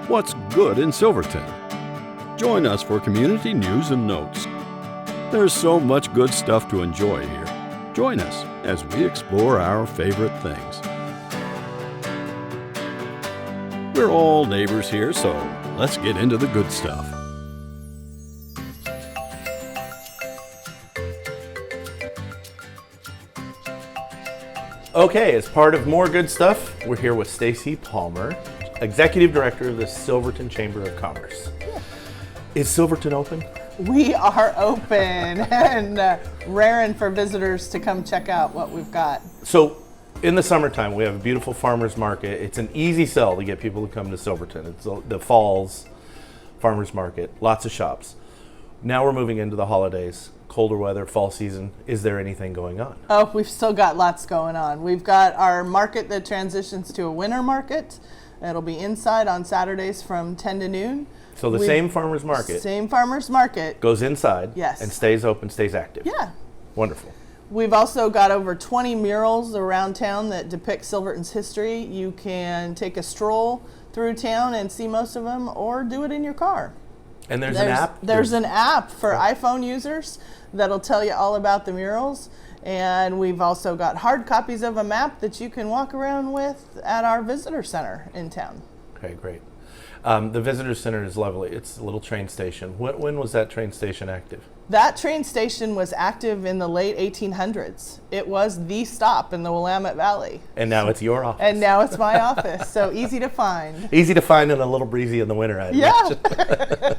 What's good in Silverton? Join us for community news and notes. There's so much good stuff to enjoy here. Join us as we explore our favorite things. We're all neighbors here, so let's get into the good stuff. Okay, as part of more good stuff, we're here with Stacy Palmer, Executive Director of the Silverton Chamber of Commerce. Yeah. Is Silverton open? We are open and raring for visitors to come check out what we've got. So, in the summertime, we have a beautiful farmer's market. It's an easy sell to get people to come to Silverton. It's the Falls Farmer's Market, lots of shops. Now we're moving into the holidays, colder weather, fall season. Is there anything going on? Oh, we've still got lots going on. We've got our market that transitions to a winter market. It'll be inside on Saturdays from 10 to noon. So same farmer's market. Same farmer's market. Goes inside. Yes. And stays open, stays active. Yeah. Wonderful. We've also got over 20 murals around town that depict Silverton's history. You can take a stroll through town and see most of them, or do it in your car. And there's an app? There's an app for iPhone users that'll tell you all about the murals. And we've also got hard copies of a map that you can walk around with at our visitor center in town. Okay, great. The visitor center is lovely. It's a little train station. When was that train station active? That train station was active in the late 1800s. It was the stop in the Willamette Valley. And now it's your office. And now it's my office, so easy to find. Easy to find and a little breezy in the winter, I imagine. Yeah.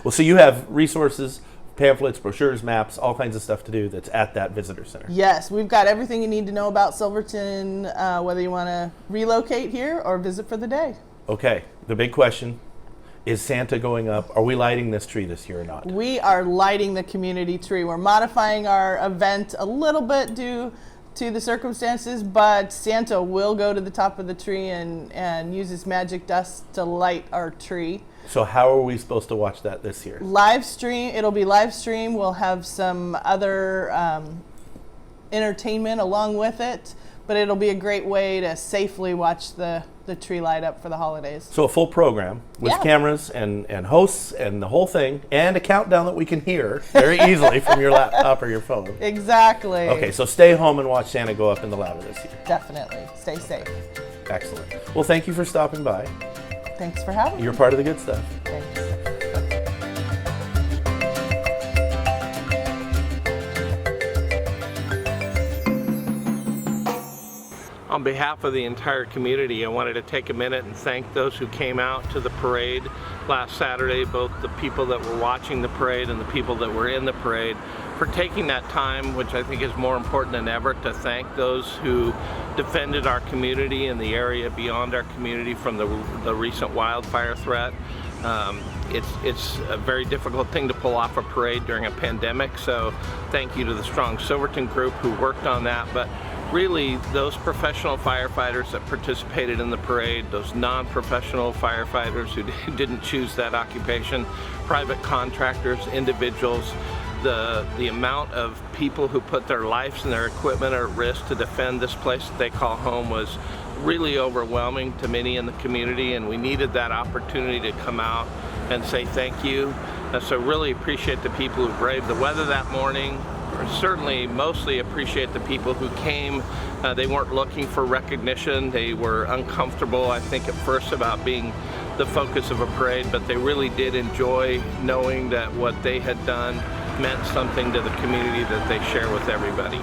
Well, so you have resources, pamphlets, brochures, maps, all kinds of stuff to do that's at that visitor center. Yes, we've got everything you need to know about Silverton, whether you want to relocate here or visit for the day. Okay, the big question, is Santa going up? Are we lighting this tree this year or not? We are lighting the community tree. We're modifying our event a little bit due to the circumstances, but Santa will go to the top of the tree and use his magic dust to light our tree. So how are we supposed to watch that this year? Live stream. It'll be live stream. We'll have some other entertainment along with it, but it'll be a great way to safely watch the tree light up for the holidays. So a full program with cameras and hosts and the whole thing, and a countdown that we can hear very easily from your laptop or your phone. Exactly. Okay, so stay home and watch Santa go up in the ladder this year. Definitely. Stay safe. Excellent. Well, thank you for stopping by. Thanks for having me. You're part of the good stuff. Thanks. On behalf of the entire community, I wanted to take a minute and thank those who came out to the parade last Saturday, both the people that were watching the parade and the people that were in the parade, for taking that time, which I think is more important than ever, to thank those who defended our community and the area beyond our community from the recent wildfire threat. It's a very difficult thing to pull off a parade during a pandemic, so thank you to the strong Silverton group who worked on that. But really, those professional firefighters that participated in the parade, those non-professional firefighters who didn't choose that occupation, private contractors, individuals, the amount of people who put their lives and their equipment at risk to defend this place that they call home was really overwhelming to many in the community, and we needed that opportunity to come out and say thank you. So really appreciate the people who braved the weather that morning. Certainly mostly appreciate the people who came. They weren't looking for recognition. They were uncomfortable, I think, at first about being the focus of a parade, but they really did enjoy knowing that what they had done meant something to the community that they share with everybody.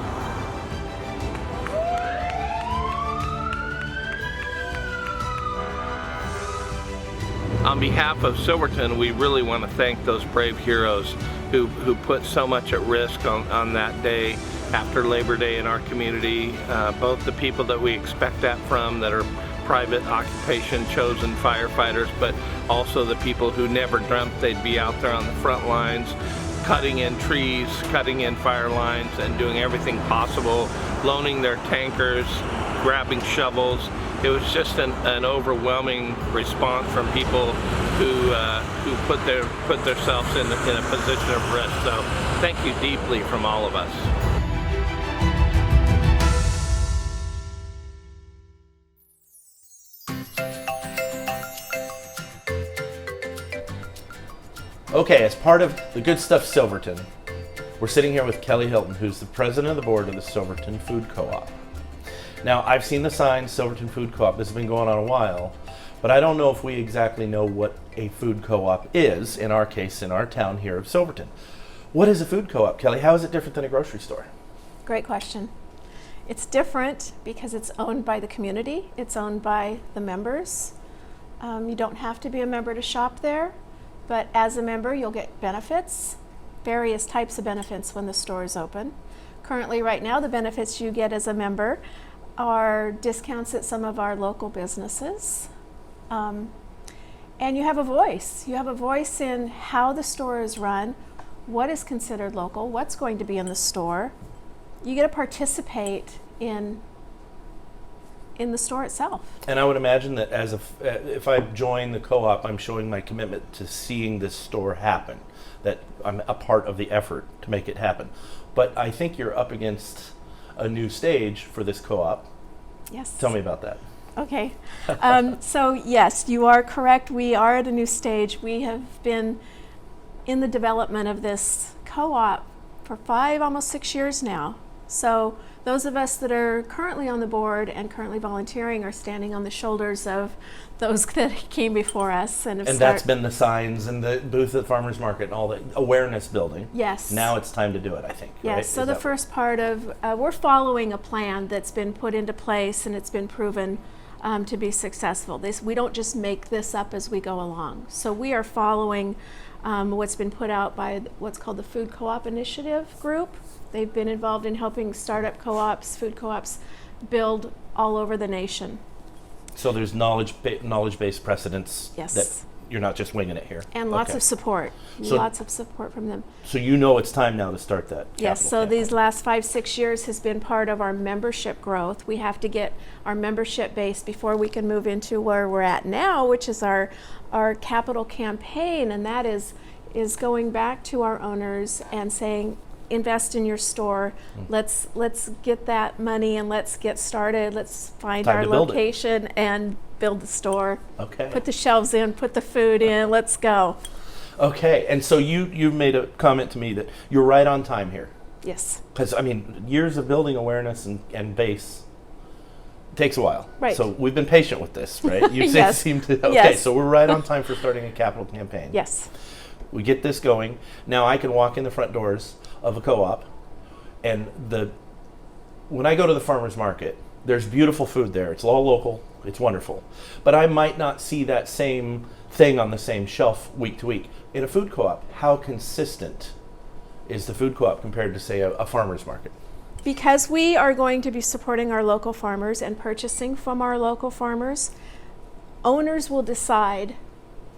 On behalf of Silverton, we really want to thank those brave heroes who put so much at risk on that day after Labor Day in our community. Both the people that we expect that from, that are private occupation chosen firefighters, but also the people who never dreamt they'd be out there on the front lines, cutting in trees, cutting in fire lines, and doing everything possible, loaning their tankers, grabbing shovels. It was just an overwhelming response from people who put themselves in a position of risk. So thank you deeply from all of us. Okay, as part of the Good Stuff Silverton, we're sitting here with Kelly Hilton, who's the president of the board of the Silverton Food Co-op. Now, I've seen the sign, Silverton Food Co-op. This has been going on a while, but I don't know if we exactly know what a food co-op is, in our case, in our town here of Silverton. What is a food co-op, Kelly? How is it different than a grocery store? Great question. It's different because it's owned by the community. It's owned by the members. You don't have to be a member to shop there, but as a member, you'll get benefits, various types of benefits when the store is open. Currently, right now, the benefits you get as a member are discounts at some of our local businesses. And you have a voice. You have a voice in how the store is run, what is considered local, what's going to be in the store. You get to participate in the store itself. And I would imagine that if I join the co-op, I'm showing my commitment to seeing this store happen, that I'm a part of the effort to make it happen. But I think you're up against a new stage for this co-op. Yes. Tell me about that. Okay. So yes, you are correct. We are at a new stage. We have been in the development of this co-op for 5, almost 6 years now. So those of us that are currently on the board and currently volunteering are standing on the shoulders of those that came before us. And that's been the signs and the booth at the farmers market and all the awareness building. Yes. Now it's time to do it, I think. Yes. Right? So the first part of, we're following a plan that's been put into place and it's been proven to be successful. We don't just make this up as we go along. So we are following what's been put out by what's called the Food Co-op Initiative group. They've been involved in helping startup co-ops, food co-ops, build all over the nation. So there's knowledge-based precedents. Yes. That you're not just winging it here. And lots of support. So, lots of support from them. So you know it's time now to start that. Yes, so campaign. these last 5-6 years has been part of our membership growth. We have to get our membership base before we can move into where we're at now, which is our capital campaign, and that is going back to our owners and saying, invest in your store. Let's get that money and let's get started. Let's find Time our to build location and build the store. Okay. Put the shelves in, put the food in, let's go. Okay, and so you made a comment to me that you're right on time here. Yes. Because, I mean, years of building awareness and base takes a while. Right. So we've been patient with this, right? You Yes. seem to. Okay, Yes. so we're right on time for starting a capital campaign. Yes. We get this going. Now I can walk in the front doors of a co-op, and when I go to the farmer's market, there's beautiful food there. It's all local. It's wonderful. But I might not see that same thing on the same shelf week to week. In a food co-op, how consistent is the food co-op compared to, say, a farmer's market? Because we are going to be supporting our local farmers and purchasing from our local farmers, owners will decide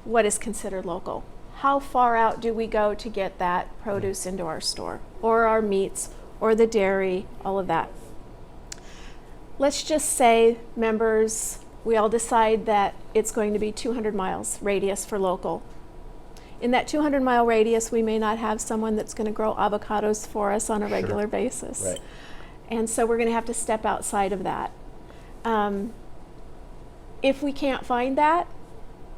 what is considered local. How far out do we go to get that produce into our store, or our meats, or the dairy, all of that. Let's just say, members, we all decide that it's going to be 200 miles radius for local. In that 200-mile radius, we may not have someone that's going to grow avocados for us on a regular basis. Right. And so we're going to have to step outside of that. If we can't find that,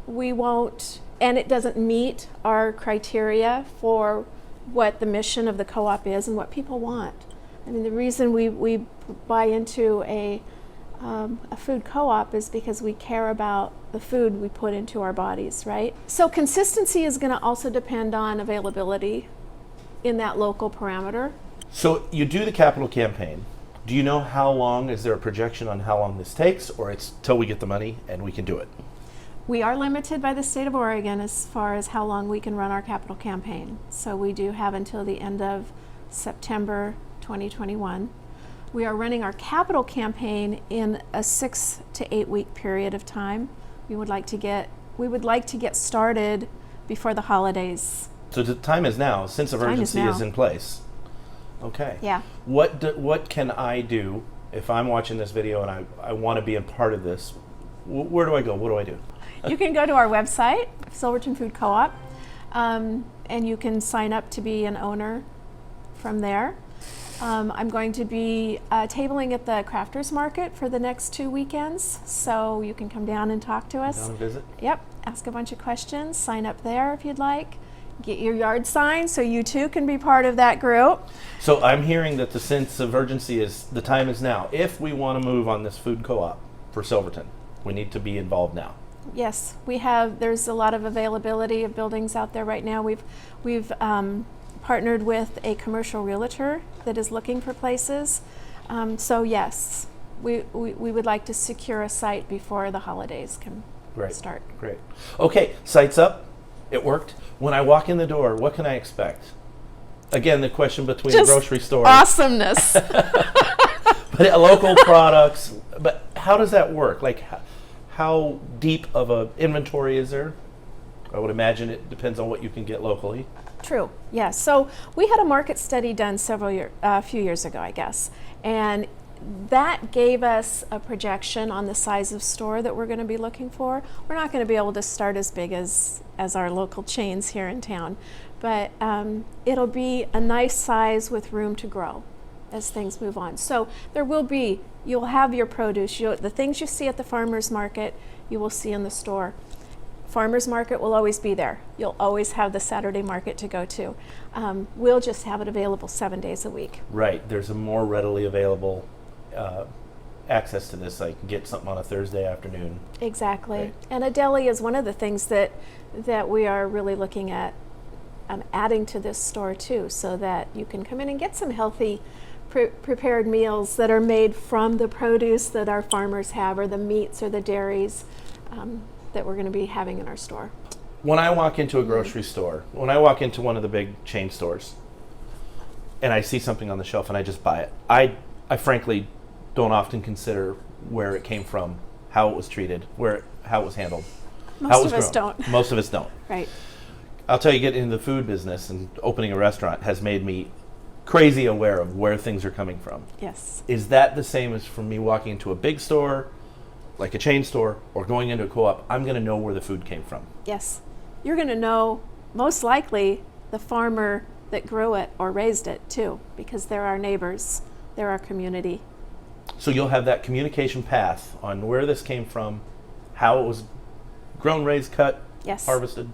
we won't, and it doesn't meet our criteria for what the mission of the co-op is and what people want. I mean, the reason we buy into a food co-op is because we care about the food we put into our bodies, right? So consistency is going to also depend on availability in that local parameter. So you do the capital campaign. Do you know how long, is there a projection on how long this takes, or it's till we get the money and we can do it? We are limited by the state of Oregon as far as how long we can run our capital campaign. So we do have until the end of September 2021. We are running our capital campaign in a 6 to 8 week period of time. We would like to get started before the holidays. So the time is now. Sense of urgency is now. in place. Okay. Yeah. What can I do if I'm watching this video and I want to be a part of this? Where do I go? What do I do? You can go to our website, Silverton Food Co-op, and you can sign up to be an owner from there. I'm going to be tabling at the Crafters Market for the next 2 weekends, so you can come down and talk to us. Down and visit? Yep, ask a bunch of questions, sign up there if you'd like. get your yard sign so you too can be part of that group. So I'm hearing that the sense of urgency is the time is now. If we want to move on this food co-op for Silverton, we need to be involved now. Yes, there's a lot of availability of buildings out there right now. We've partnered with a commercial realtor that is looking for places. So yes, we would like to secure a site before the holidays can start. Great. Okay, site's up. It worked. When I walk in the door, what can I expect? Again, the question between Just the grocery store. Awesomeness. But local products. But how does that work? Like, how deep of a inventory is there? I would imagine it depends on what you can get locally. True. Yeah. So we had a market study done a few years ago, I guess, and that gave us a projection on the size of store that we're going to be looking for. We're not going to be able to start as big as our local chains here in town, but it'll be a nice size with room to grow as things move on. So you'll have your produce, the things you see at the farmer's market, you will see in the store. Farmer's market will always be there. You'll always have the Saturday market to go to. We'll just have it available 7 days a week. Right. There's a more readily available access to this. I can get something on a Thursday afternoon. Exactly. Right. And a deli is one of the things that we are really looking at adding to this store too, so that you can come in and get some healthy prepared meals that are made from the produce that our farmers have, or the meats or the dairies that we're going to be having in our store. When I walk into a grocery store, when I walk into one of the big chain stores, and I see something on the shelf and I just buy it, I frankly don't often consider where it came from, how it was treated, how it was handled. Most of us don't. Most of us don't. Right. I'll tell you, getting into the food business and opening a restaurant has made me crazy aware of where things are coming from. Yes. Is that the same as for me walking into a big store, like a chain store, or going into a co-op? I'm going to know where the food came from. Yes. You're going to know, most likely, the farmer that grew it or raised it too, because they're our neighbors, they're our community. So you'll have that communication path on where this came from, how it was grown, raised, cut, Yes. harvested.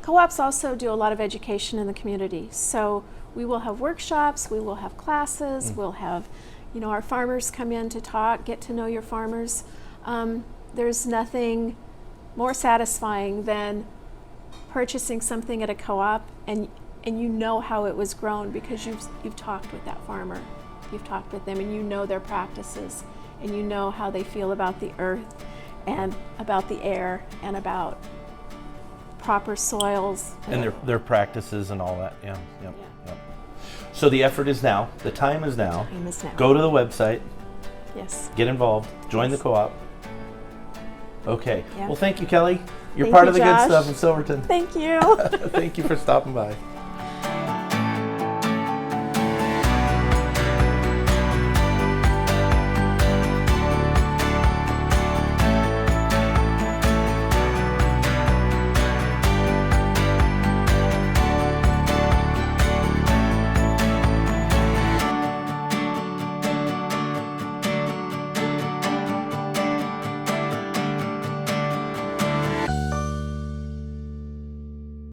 Co-ops also do a lot of education in the community. So we will have workshops, we will have classes, we'll have, our farmers come in to talk, get to know your farmers. There's nothing more satisfying than purchasing something at a co-op and you know how it was grown because you've talked with that farmer. You've talked with them and you know their practices and you know how they feel about the earth and about the air and about proper soils. And their practices and all that. Yeah. So the effort is now. The time is now. Time is now. Go to the website. Yes. Get involved. Join the co-op. Okay. Yeah. Well, thank you, Kelly. You're Thank part you, of the Josh. good stuff in Silverton. Thank you. Thank you for stopping by.